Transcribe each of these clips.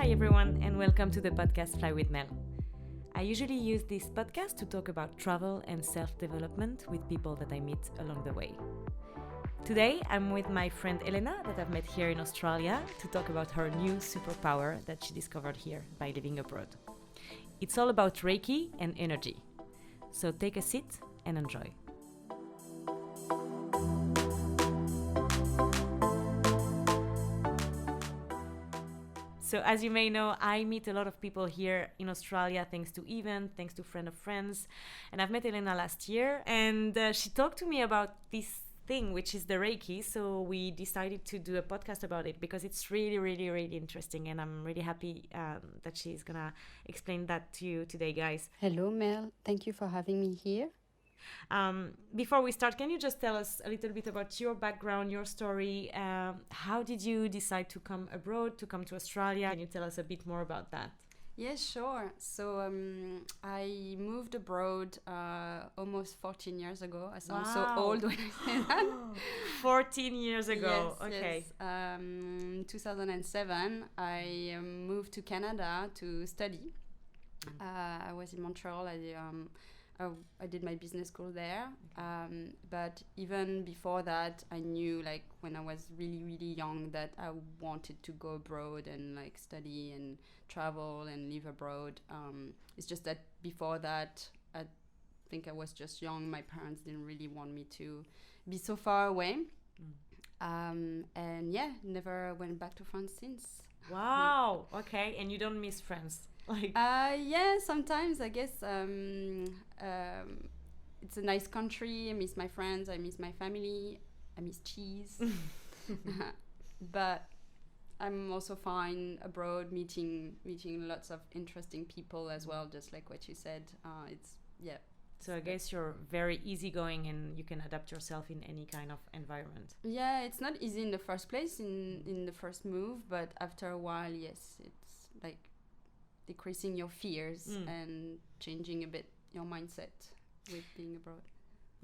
Hi everyone, and welcome to the podcast Fly with Mel. I usually use this podcast to talk about travel and self-development with people that I meet along the way. Today, I'm with my friend Elena that I've met here in Australia to talk about her new superpower that she discovered here by living abroad. It's all about Reiki and energy. So take a seat and enjoy. So as you may know, I meet a lot of people here in Australia thanks to event, thanks to friend of friends. And I've met Elena last year and she talked to me about this thing, which is the Reiki. So we decided to do a podcast about it because it's really interesting. And I'm really happy that she's going to explain that to you today, guys. Hello, Mel. Thank you for having me here. Before we start, can you just tell us a little bit about your background, your story? How did you decide to come abroad, to come to Australia? Can you tell us a bit more about that? Yes, sure. So I moved abroad almost 14 years ago. I sound so old when I say that. 14 years ago. Yes, okay. Yes. 2007, I moved to Canada to study. I was in Montreal. I did my business school there, but even before that, I knew, like, when I was really young, that I wanted to go abroad and like study and travel and live abroad. It's just that before that, I think I was just young. My parents didn't really want me to be so far away, and yeah, never went back to France since. Wow. Okay, and you don't miss France? Like, yeah, sometimes I guess it's a nice country. I miss my friends, I miss my family, I miss cheese. But I'm also fine abroad, meeting lots of interesting people as well, just like what you said. So I guess you're very easygoing and you can adapt yourself in any kind of environment. Yeah, it's not easy in the first place, in the first move, but after a while, yes, it's like decreasing your fears and changing a bit your mindset with being abroad.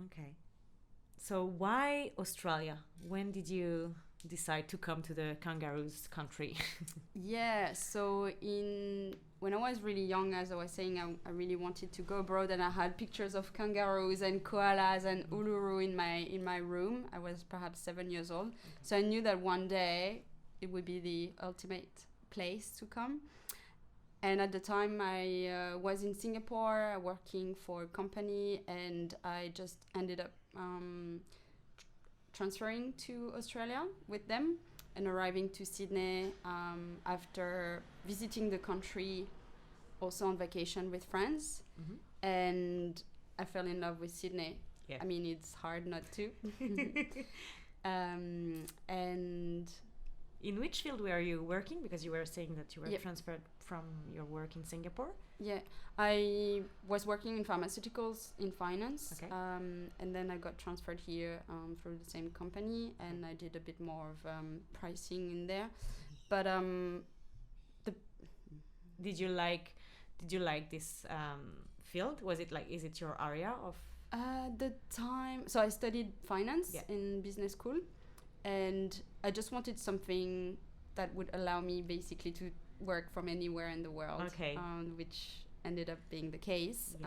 Okay. So why Australia? When did you decide to come to the kangaroos country? Yeah, so when I was really young, as I was saying, I really wanted to go abroad, and I had pictures of kangaroos and koalas and uluru in my room. I was perhaps 7 years old. Okay. So I knew that one day it would be the ultimate place to come. And at the time, I was in Singapore working for a company, and I just ended up transferring to Australia with them and arriving to Sydney after visiting the country, also on vacation with friends. Mm-hmm. And I fell in love with Sydney. Yeah. I mean, it's hard not to. And in which field were you working? Because you were saying that you were transferred from your work in Singapore. Yeah, I was working in pharmaceuticals in finance. Okay. And then I got transferred here through the same company, and I did a bit more of pricing in there. But did you like this field? Was it like, is it your area of? The time, so I studied finance in business school. And I just wanted something that would allow me basically to work from anywhere in the world, which ended up being the case,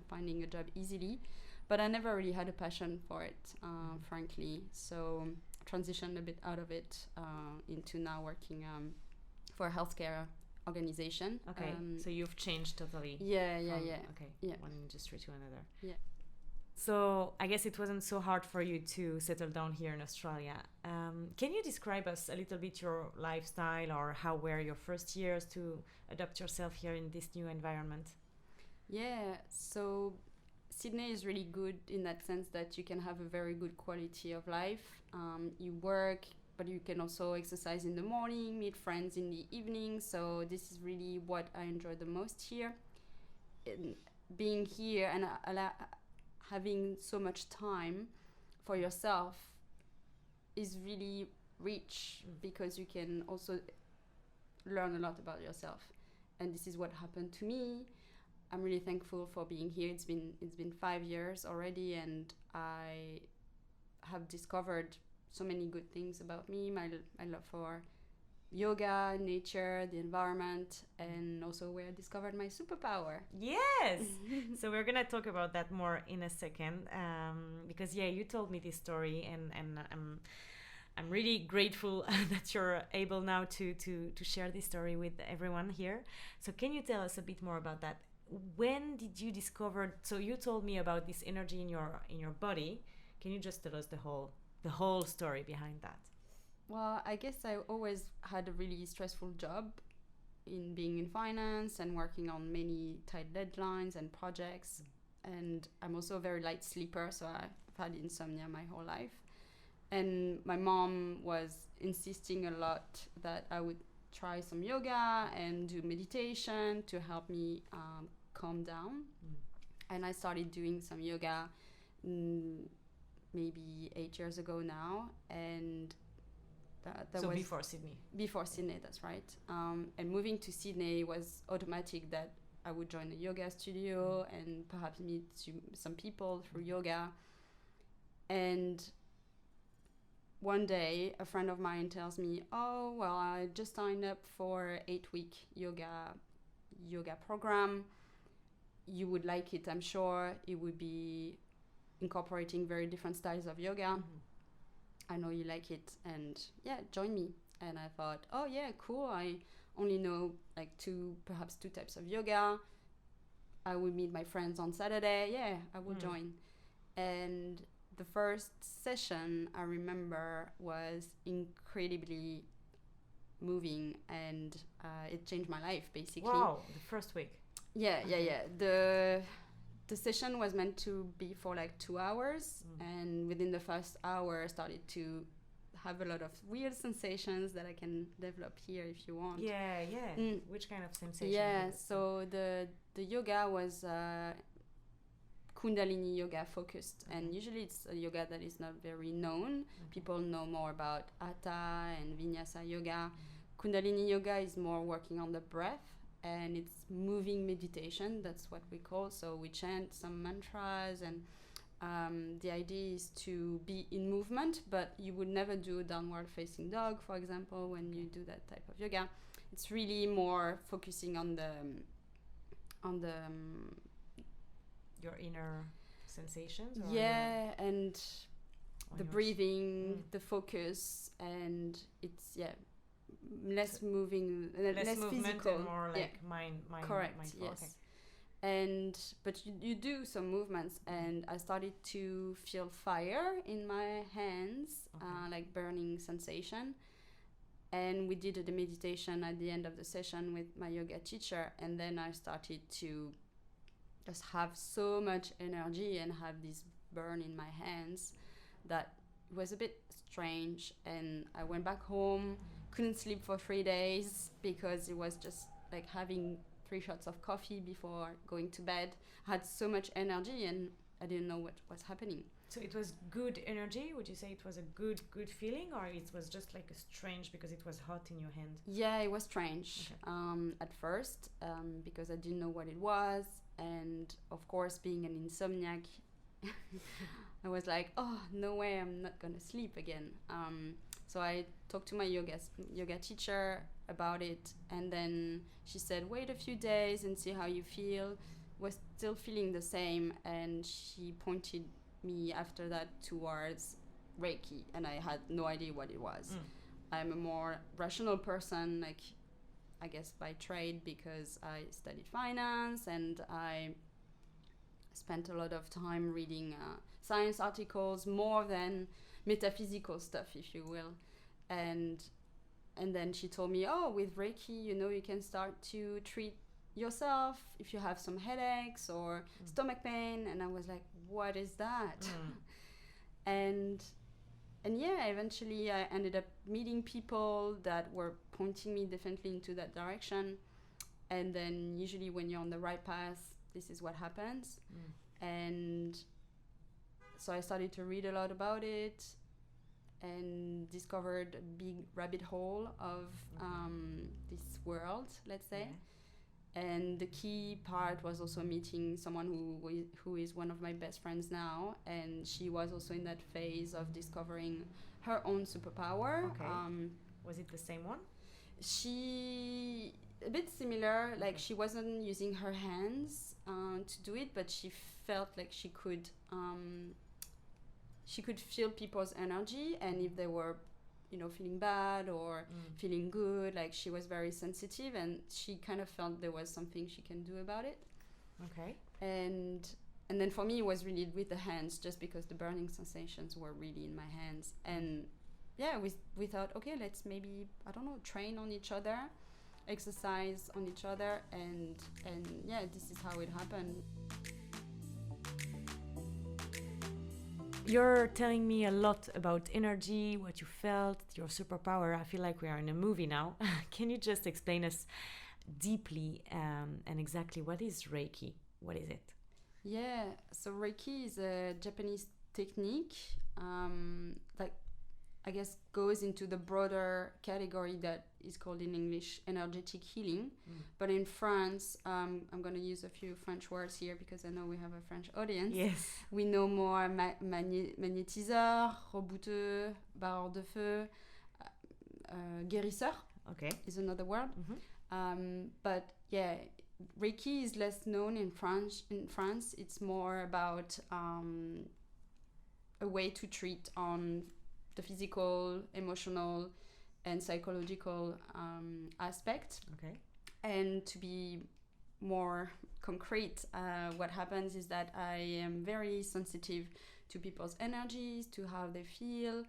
finding a job easily. But I never really had a passion for it, frankly. So transitioned a bit out of it into now working for a healthcare organization. Okay, so you've changed totally. Yeah. Okay, yeah. One industry to another. Yeah. So I guess it wasn't so hard for you to settle down here in Australia. Can you describe us a little bit your lifestyle, or how were your first years to adapt yourself here in this new environment? Yeah, so Sydney is really good in that sense that you can have a very good quality of life. You work, but you can also exercise in the morning, meet friends in the evening. So this is really what I enjoy the most here. Being here and having so much time for yourself is really rich, because you can also learn a lot about yourself, and this is what happened to me. I'm really thankful for being here. It's been 5 years already, and I have discovered so many good things about me, my love for yoga, nature, the environment, and also where I discovered my superpower. Yes. So we're gonna talk about that more in a second, because you told me this story, and I'm really grateful that you're able now to share this story with everyone here. So can you tell us a bit more about that? When did you discover? So you told me about this energy in your body. Can you just tell us the whole story behind that? Well, I guess I always had a really stressful job in being in finance and working on many tight deadlines and projects. And I'm also a very light sleeper, so I've had insomnia my whole life. And my mom was insisting a lot that I would try some yoga and do meditation to help me calm down. And I started doing some yoga maybe 8 years ago now, and that So was before Sydney. before Sydney, that's right. And moving to Sydney was automatic that I would join a yoga studio and perhaps meet some people through yoga. And one day, a friend of mine tells me, "Oh, well, I just signed up for 8-week yoga program. You would like it, I'm sure. It would be incorporating very different styles of yoga. I know you like it, and join me." And I thought, oh yeah, cool. I only know like perhaps two types of yoga. I would meet my friends on Saturday. Yeah, I would join. And the first session I remember was incredibly moving, and it changed my life basically. Wow, the first week. Yeah. The session was meant to be for like 2 hours, and within the first hour I started to have a lot of weird sensations that I can develop here if you want. Yeah. Which kind of sensation? Yeah, so the yoga was Kundalini yoga focused, and usually it's a yoga that is not very known. People know more about Hatha and Vinyasa yoga. Kundalini yoga is more working on the breath, and it's moving meditation, that's what we call. So we chant some mantras, and the idea is to be in movement, but you would never do a downward facing dog, for example, when you do that type of yoga. It's really more focusing on the your inner sensations, or and the breathing, the focus, and it's less moving, less movement physical, and more like mind. Correct. Mindful. Yes. Okay. And but you do some movements, and I started to feel fire in my hands, like burning sensation. And we did the meditation at the end of the session with my yoga teacher, and then I started to just have so much energy and have this burn in my hands that was a bit strange. And I went back home, couldn't sleep for 3 days because it was just like having 3 shots of coffee before going to bed. I had so much energy and I didn't know what was happening. So it was good energy? Would you say it was a good feeling, or it was just like a strange because it was hot in your hand? Yeah, it was strange at first because I didn't know what it was. And of course, being an insomniac, I was like, oh, no way, I'm not going to sleep again. So I talked to my yoga teacher about it, and then she said, wait a few days and see how you feel. Was still feeling the same, and she pointed me after that towards Reiki, and I had no idea what it was. I'm a more rational person, like I guess by trade, because I studied finance and I spent a lot of time reading science articles more than metaphysical stuff, if you will. And then she told me, oh, with Reiki, you can start to treat yourself if you have some headaches or stomach pain. And I was like, what is that? And eventually I ended up meeting people that were pointing me definitely into that direction. And then usually when you're on the right path, this is what happens. And so I started to read a lot about it and discovered a big rabbit hole of this world, let's say. And the key part was also meeting someone who is one of my best friends now, and she was also in that phase of discovering her own superpower. Okay. Was it the same one? She a bit similar, like she wasn't using her hands to do it, but she felt like she could feel people's energy, and if they were, you know, feeling bad or feeling good, like she was very sensitive, and she kind of felt there was something she can do about it. Okay. And then for me it was really with the hands, just because the burning sensations were really in my hands. And yeah, we thought, okay, let's maybe, I don't know, train on each other, exercise on each other, and yeah, this is how it happened. You're telling me a lot about energy, what you felt, your superpower. I feel like we are in a movie now. Can you just explain us deeply and exactly what is Reiki? What is it? Yeah, so Reiki is a Japanese technique, like, I guess, goes into the broader category that is called in English energetic healing. But in France, I'm going to use a few French words here because I know we have a French audience. Yes. We know more magnétiseur, rebouteur, barreur de feu, guérisseur. Okay. Is another word. But yeah, Reiki is less known in France. In France, it's more about a way to treat on the physical, emotional, and psychological aspect. Okay. And to be more concrete, what happens is that I am very sensitive to people's energies, to how they feel,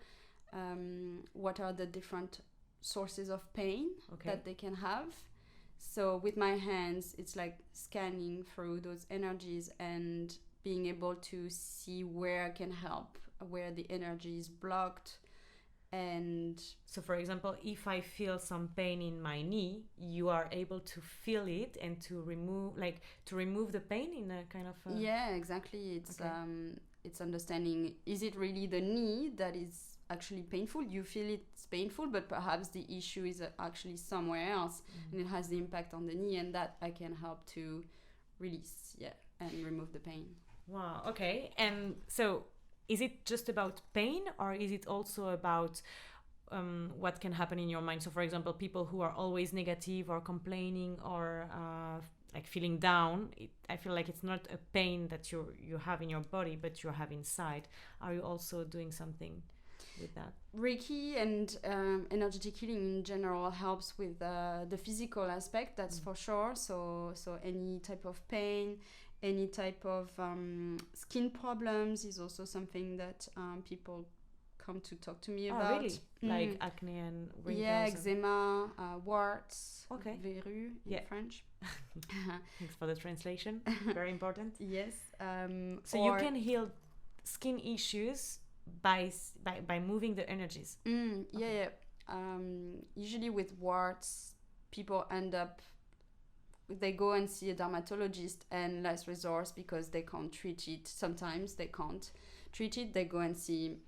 what are the different sources of pain that they can have. So with my hands, it's like scanning through those energies and being able to see where I can help, where the energy is blocked. And so, for example, if I feel some pain in my knee, you are able to feel it and to remove the pain in a kind of yeah, exactly. It's understanding, is it really the knee that is actually painful? You feel it's painful, but perhaps the issue is actually somewhere else, and it has the impact on the knee, and that I can help to release, and remove the pain. Wow. Okay. And so, is it just about pain, or is it also about what can happen in your mind? So, for example, people who are always negative or complaining or like feeling down, I feel like it's not a pain that you have in your body, but you have inside. Are you also doing something with that? Reiki and energetic healing in general helps with the physical aspect, that's for sure. So any type of pain, any type of skin problems is also something that people come to talk to me about. Oh, really? Like acne and wrinkles? Yeah, eczema, warts, verrues in French. Thanks for the translation. Very important. Yes. So you can heal skin issues by moving the energies. Yeah. Usually with warts, people end up, they go and see a dermatologist, and last resort, because they can't treat it, sometimes they can't treat it, they go and see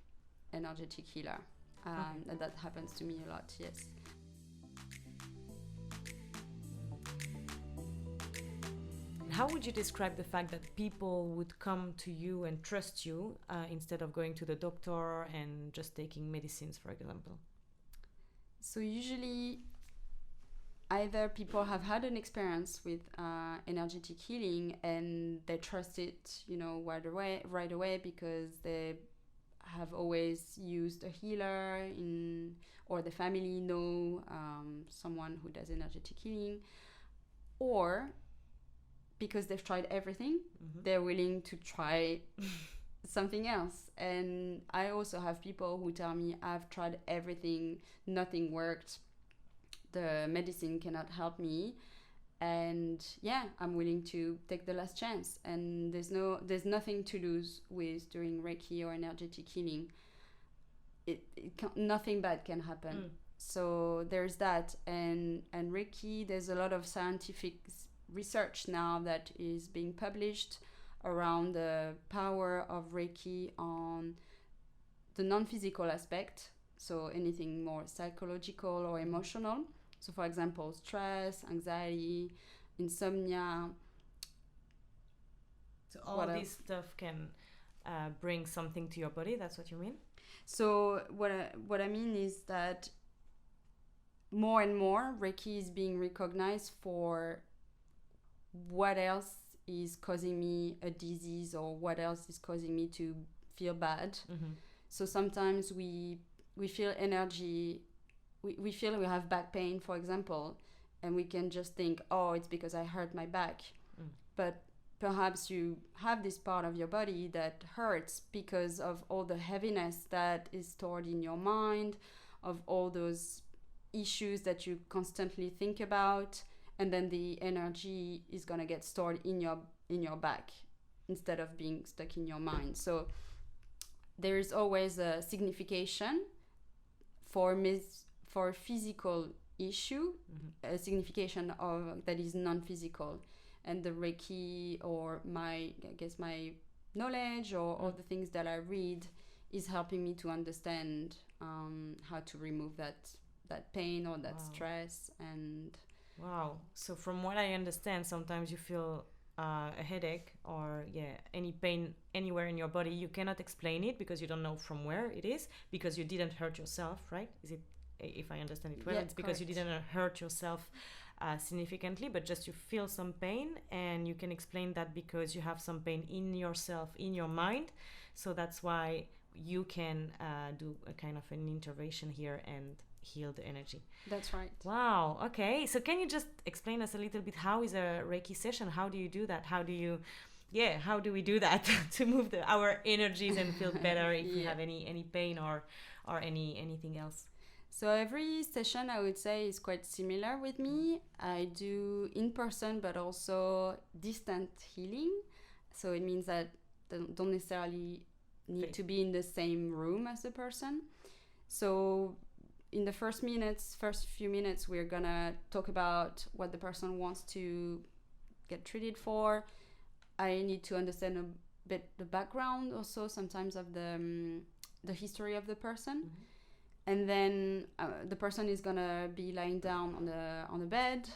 energetic healer. And that happens to me a lot, yes. How would you describe the fact that people would come to you and trust you instead of going to the doctor and just taking medicines, for example? So usually either people have had an experience with energetic healing and they trust it, right away because they have always used a healer or the family know someone who does energetic healing, or because they've tried everything, they're willing to try something else. And I also have people who tell me, I've tried everything, nothing worked, the medicine cannot help me, and I'm willing to take the last chance. And there's nothing to lose with doing Reiki or energetic healing. Nothing bad can happen. So there's that. And Reiki, there's a lot of scientific research now that is being published around the power of Reiki on the non-physical aspect, so anything more psychological or emotional. So for example, stress, anxiety, insomnia. So all this stuff can bring something to your body, that's what you mean? So what I mean is that more and more Reiki is being recognized for what else is causing me a disease or what else is causing me to feel bad. So sometimes we feel energy, we feel we have back pain, for example, and we can just think, oh, it's because I hurt my back. But perhaps you have this part of your body that hurts because of all the heaviness that is stored in your mind, of all those issues that you constantly think about, and then the energy is going to get stored in your back instead of being stuck in your mind. So there is always a signification for physical issue, a signification of that is non-physical. And the Reiki, or my knowledge, or all the things that I read, is helping me to understand how to remove that pain or that stress. And wow. So from what I understand, sometimes you feel a headache or any pain anywhere in your body. You cannot explain it because you don't know from where it is, because you didn't hurt yourself, right? Is it, if I understand it well? It's because you didn't hurt yourself significantly, but just you feel some pain, and you can explain that because you have some pain in yourself, in your mind. So that's why you can do a kind of an intervention here and heal the energy. That's right. Wow. Okay. So can you just explain us a little bit, how is a Reiki session? How do you do that? How do we do that to move our energies and feel better if we have any pain or anything else? So every session, I would say, is quite similar with me. I do in person, but also distant healing. So it means that they don't necessarily need to be in the same room as the person. So in the first few minutes, we're gonna talk about what the person wants to get treated for. I need to understand a bit the background also, sometimes of the history of the person. And then the person is gonna be lying down on the bed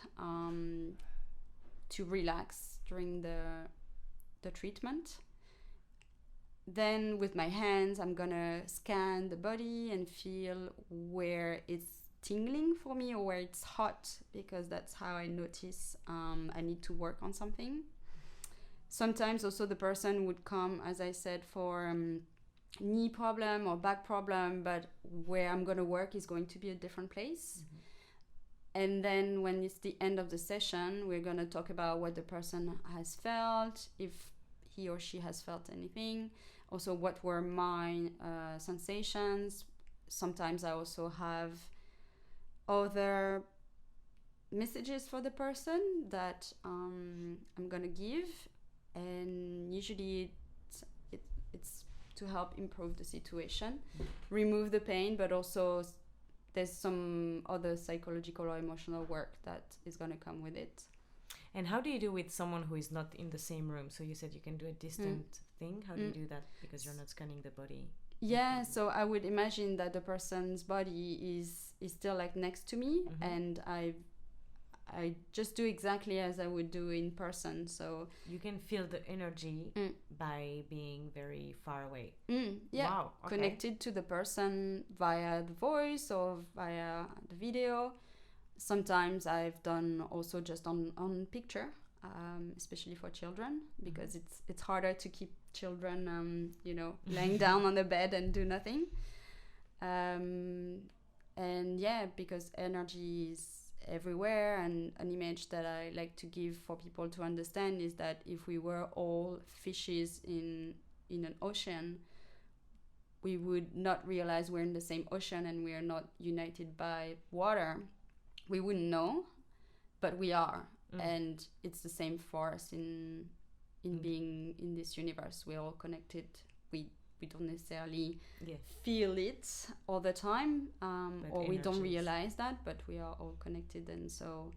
to relax during the treatment. Then with my hands, I'm gonna scan the body and feel where it's tingling for me or where it's hot, because that's how I notice I need to work on something. Sometimes also the person would come, as I said, for knee problem or back problem, but where I'm going to work is going to be a different place. And then when it's the end of the session, we're going to talk about what the person has felt, if he or she has felt anything. Also, what were my sensations. Sometimes I also have other messages for the person that I'm going to give. And usually it's to help improve the situation, remove the pain, but also there's some other psychological or emotional work that is going to come with it. And how do you do with someone who is not in the same room? So you said you can do a distant thing. How do you do that? Because you're not scanning the body. Yeah, so I would imagine that the person's body is still like next to me, and I just do exactly as I would do in person. So you can feel the energy by being very far away. Yeah, wow. Okay. Connected to the person via the voice or via the video. Sometimes I've done also just on picture, especially for children, because it's harder to keep children laying down on the bed and do nothing. And yeah, because energy is everywhere, and an image that I like to give for people to understand is that if we were all fishes in an ocean, we would not realize we're in the same ocean and we are not united by water. We wouldn't know, but we are. And it's the same for us in being in this universe. We're all connected. We don't necessarily feel it all the time, or we don't realize that, but we are all connected, and so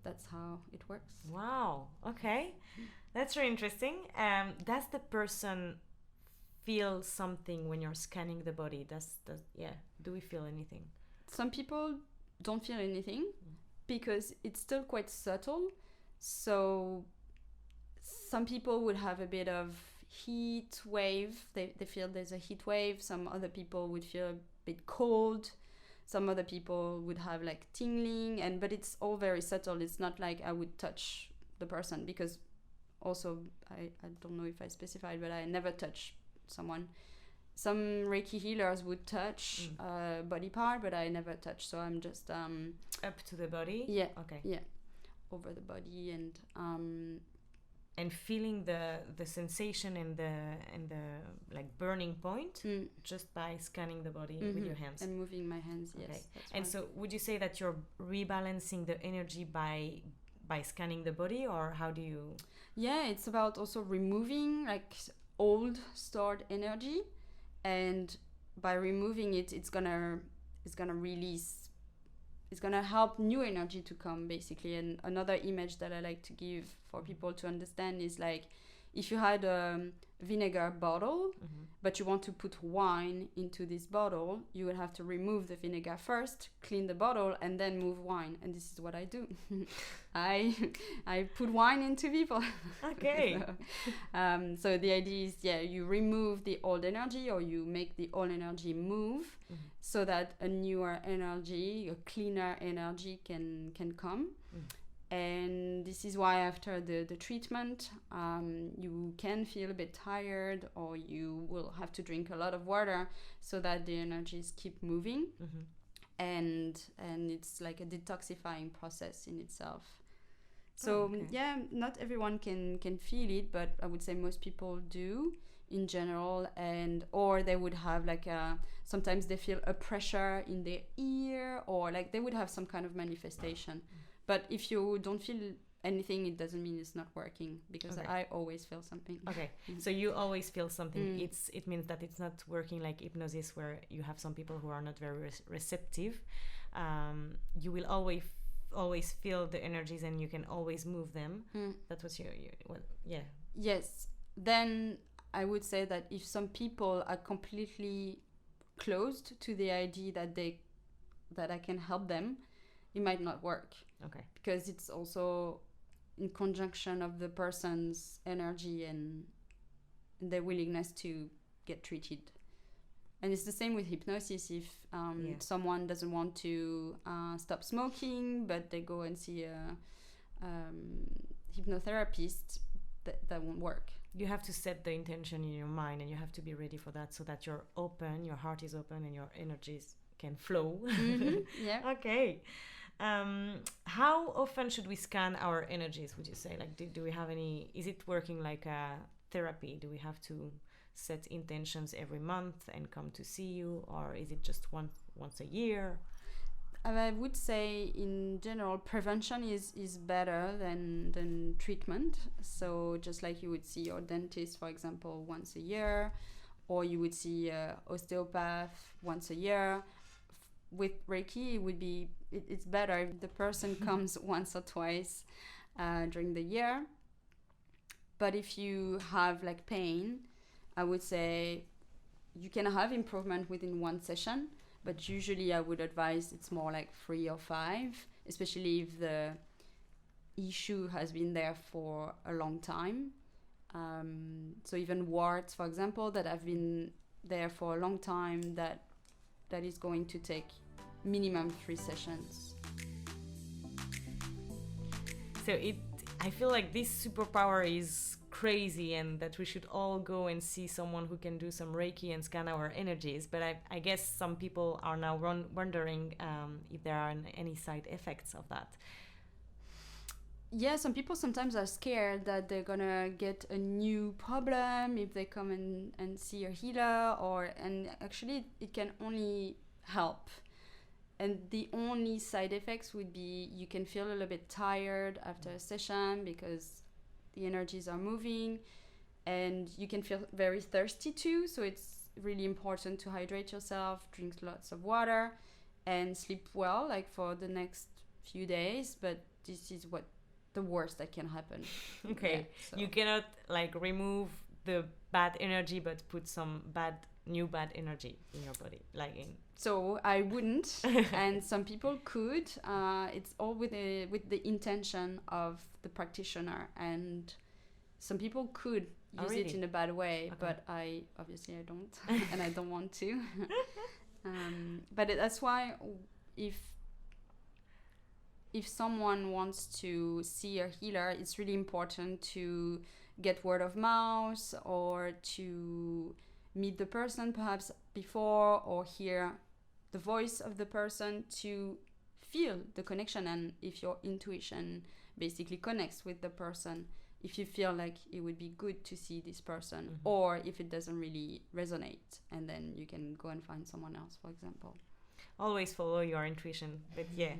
that's how it works. Wow. Okay. That's very interesting. Does the person feel something when you're scanning the body? Do we feel anything? Some people don't feel anything because it's still quite subtle. So some people would have a bit of heat wave. They feel there's a heat wave. Some other people would feel a bit cold. Some other people would have like tingling, but it's all very subtle. It's not like I would touch the person, because also I don't know if I specified, but I never touch someone. Some Reiki healers would touch body part, but I never touch. So I'm just up to the body. Yeah. Okay. Yeah, over the body, and feeling the sensation and the like burning point just by scanning the body with your hands and moving my hands. Yes. Okay. That's And right. so would you say that you're rebalancing the energy by scanning the body, or how do you? Yeah, it's about also removing like old stored energy, and by removing it, it's gonna release. It's gonna help new energy to come, basically. And another image that I like to give for people to understand is like, if you had a vinegar bottle, but you want to put wine into this bottle, you will have to remove the vinegar first, clean the bottle, and then move wine. And this is what I do. I put wine into people. Okay. So the idea is, you remove the old energy, or you make the old energy move, so that a newer energy, a cleaner energy can come. And this is why after the treatment, you can feel a bit tired, or you will have to drink a lot of water so that the energies keep moving. And it's like a detoxifying process in itself. So not everyone can feel it, but I would say most people do in general, or they would have like sometimes they feel a pressure in their ear, or like they would have some kind of manifestation. But if you don't feel anything, it doesn't mean it's not working, because I always feel something. Okay. So you always feel something. It means that it's not working like hypnosis, where you have some people who are not very receptive. You will always feel the energies, and you can always move them. That was Yes. Then I would say that if some people are completely closed to the idea that I can help them, it might not work. Okay. Because it's also in conjunction of the person's energy and their willingness to get treated. And it's the same with hypnosis. If someone doesn't want to stop smoking, but they go and see a hypnotherapist, that won't work. You have to set the intention in your mind, and you have to be ready for that, so that you're open, your heart is open, and your energies can flow. Yeah. Okay. How often should we scan our energies, would you say? Like, do we have any, is it working like a therapy? Do we have to set intentions every month and come to see you, or is it just once a year? I would say in general, prevention is better than treatment. So just like you would see your dentist, for example, once a year, or you would see an osteopath once a year. With Reiki, it's better if the person comes once or twice during the year. But if you have like pain, I would say you can have improvement within one session, but usually I would advise it's more like 3 or 5, especially if the issue has been there for a long time. So even warts, for example, that have been there for a long time, that is going to take minimum 3 sessions. So I feel like this superpower is crazy, and that we should all go and see someone who can do some Reiki and scan our energies. But I guess some people are now wondering if there are any side effects of that. Yeah, some people sometimes are scared that they're gonna get a new problem if they come and see a healer, and actually it can only help. And the only side effects would be you can feel a little bit tired after a session because the energies are moving, and you can feel very thirsty too. So it's really important to hydrate yourself, drink lots of water, and sleep well, like for the next few days. But this is what the worst that can happen. Okay, yeah, so. You cannot like remove the bad energy, but put some new bad energy in your body, So I wouldn't, and some people could. It's all with the intention of the practitioner, and some people could use it in a bad way, but I don't, and I don't want to. But that's why if someone wants to see a healer, it's really important to get word of mouth or to meet the person perhaps before or hear the voice of the person to feel the connection. And if your intuition basically connects with the person, if you feel like it would be good to see this person, or if it doesn't really resonate, and then you can go and find someone else, for example. Always follow your intuition. But yeah,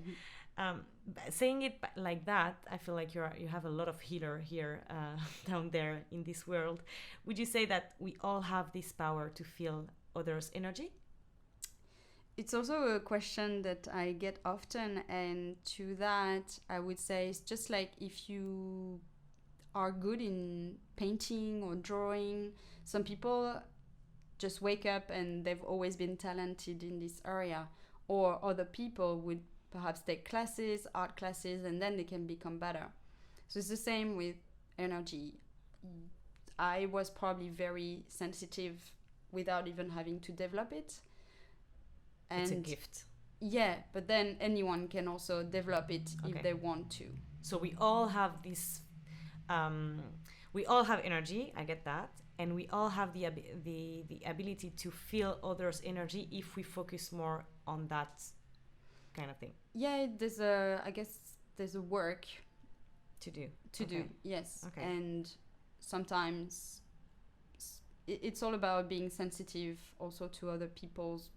saying it like that, I feel like you have a lot of healer here down there in this world. Would you say that we all have this power to feel others' energy? It's also a question that I get often, and to that I would say it's just like if you are good in painting or drawing. Some people just wake up and they've always been talented in this area, or other people would perhaps take classes, art classes, and then they can become better. So it's the same with energy. I was probably very sensitive without even having to develop it. And it's a gift. Yeah, but then anyone can also develop it if they want to. So we all have this. We all have energy. I get that, and we all have the ability to feel others' energy if we focus more on that kind of thing. Yeah, I guess there's a work to do. Yes. Okay. And sometimes it's all about being sensitive also to other people's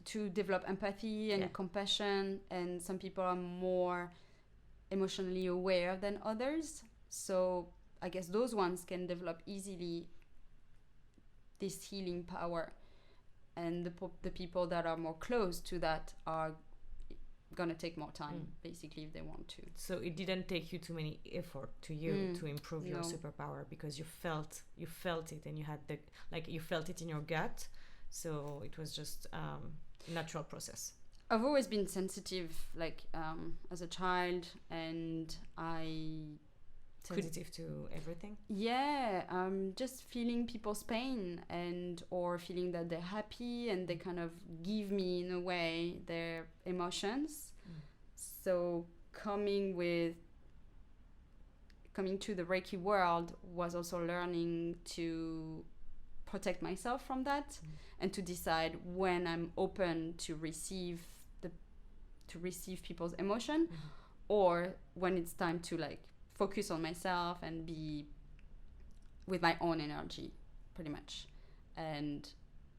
to develop empathy and compassion, and some people are more emotionally aware than others, so I guess those ones can develop easily this healing power, and the people that are more close to that are gonna take more time basically if they want to. So it didn't take you too many effort to improve your superpower, because you felt it, and you had you felt it in your gut, so it was just natural process. I've always been sensitive as a child, and sensitive to everything. Yeah, just feeling people's pain or feeling that they're happy, and they kind of give me in a way their emotions. So coming to the Reiki world was also learning to protect myself from that, and to decide when I'm open to receive people's emotion, or when it's time to focus on myself and be with my own energy, pretty much. And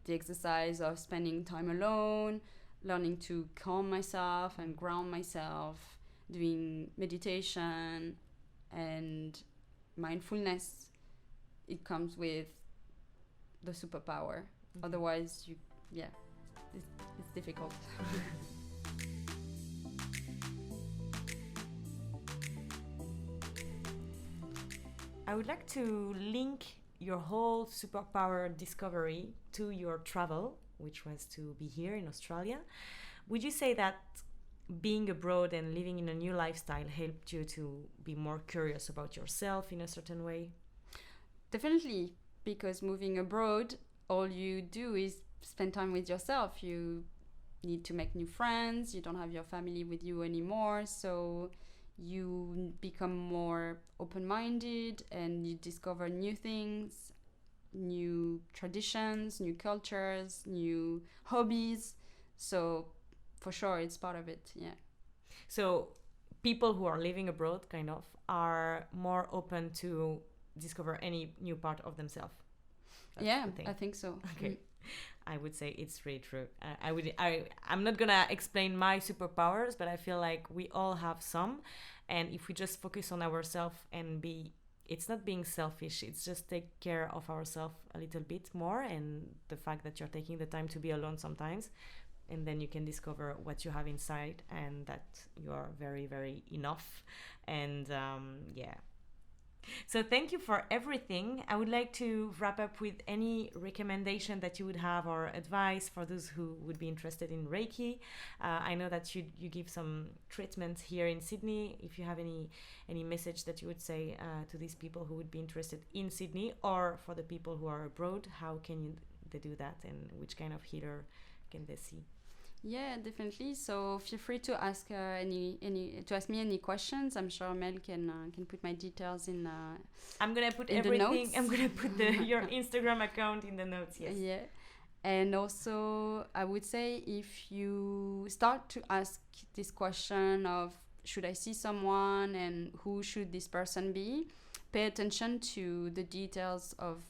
the exercise of spending time alone, learning to calm myself and ground myself, doing meditation and mindfulness, it comes with the superpower. Otherwise, it's difficult. I would like to link your whole superpower discovery to your travel, which was to be here in Australia. Would you say that being abroad and living in a new lifestyle helped you to be more curious about yourself in a certain way? Definitely, because moving abroad, all you do is spend time with yourself. You need to make new friends. You don't have your family with you anymore, so you become more open-minded, and you discover new things, new traditions, new cultures, new hobbies. So for sure it's part of it. Yeah. So people who are living abroad kind of are more open to discover any new part of themselves. Yeah, I think so. Okay. I would say it's really true. I'm not gonna explain my superpowers, but I feel like we all have some, and if we just focus on ourselves and it's not being selfish, it's just take care of ourselves a little bit more, and the fact that you're taking the time to be alone sometimes, and then you can discover what you have inside, and that you are very, very enough. And so thank you for everything. I would like to wrap up with any recommendation that you would have or advice for those who would be interested in Reiki. I know that you give some treatments here in Sydney. If you have any message that you would say to these people who would be interested in Sydney, or for the people who are abroad, how can they do that, and which kind of healer can they see? Yeah, definitely. So feel free to ask to ask me any questions. I'm sure Mel can put my details in. I'm gonna put in everything. I'm gonna put your Instagram account in the notes. Yes. Yeah, and also I would say if you start to ask this question of should I see someone and who should this person be, pay attention to the details of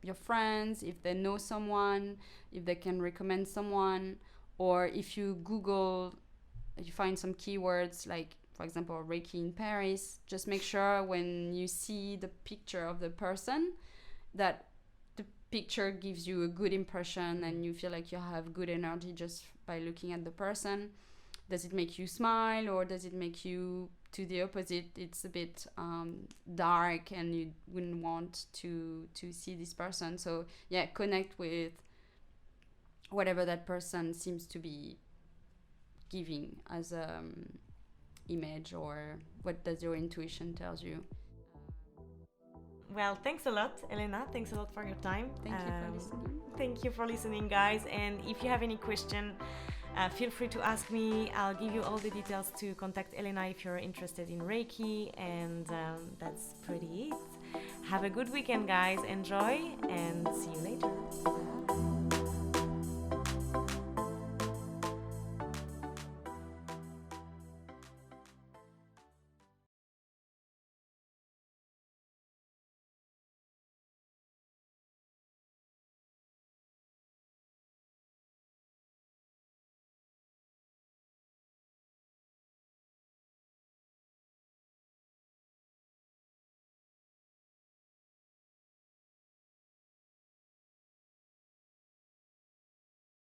your friends, if they know someone, if they can recommend someone, or if you Google, you find some keywords like, for example, Reiki in Paris, just make sure when you see the picture of the person that the picture gives you a good impression and you feel like you have good energy just by looking at the person. Does it make you smile, or does it make you, to the opposite, it's a bit dark and you wouldn't want to see this person? So yeah, connect with whatever that person seems to be giving as image, or what does your intuition tells you. Well, thanks a lot, Elena. Thanks a lot for your time. Thank you for listening. Thank you for listening, guys. And if you have any question, feel free to ask me. I'll give you all the details to contact Elena if you're interested in Reiki. And that's pretty it. Have a good weekend, guys. Enjoy, and see you later. Bye.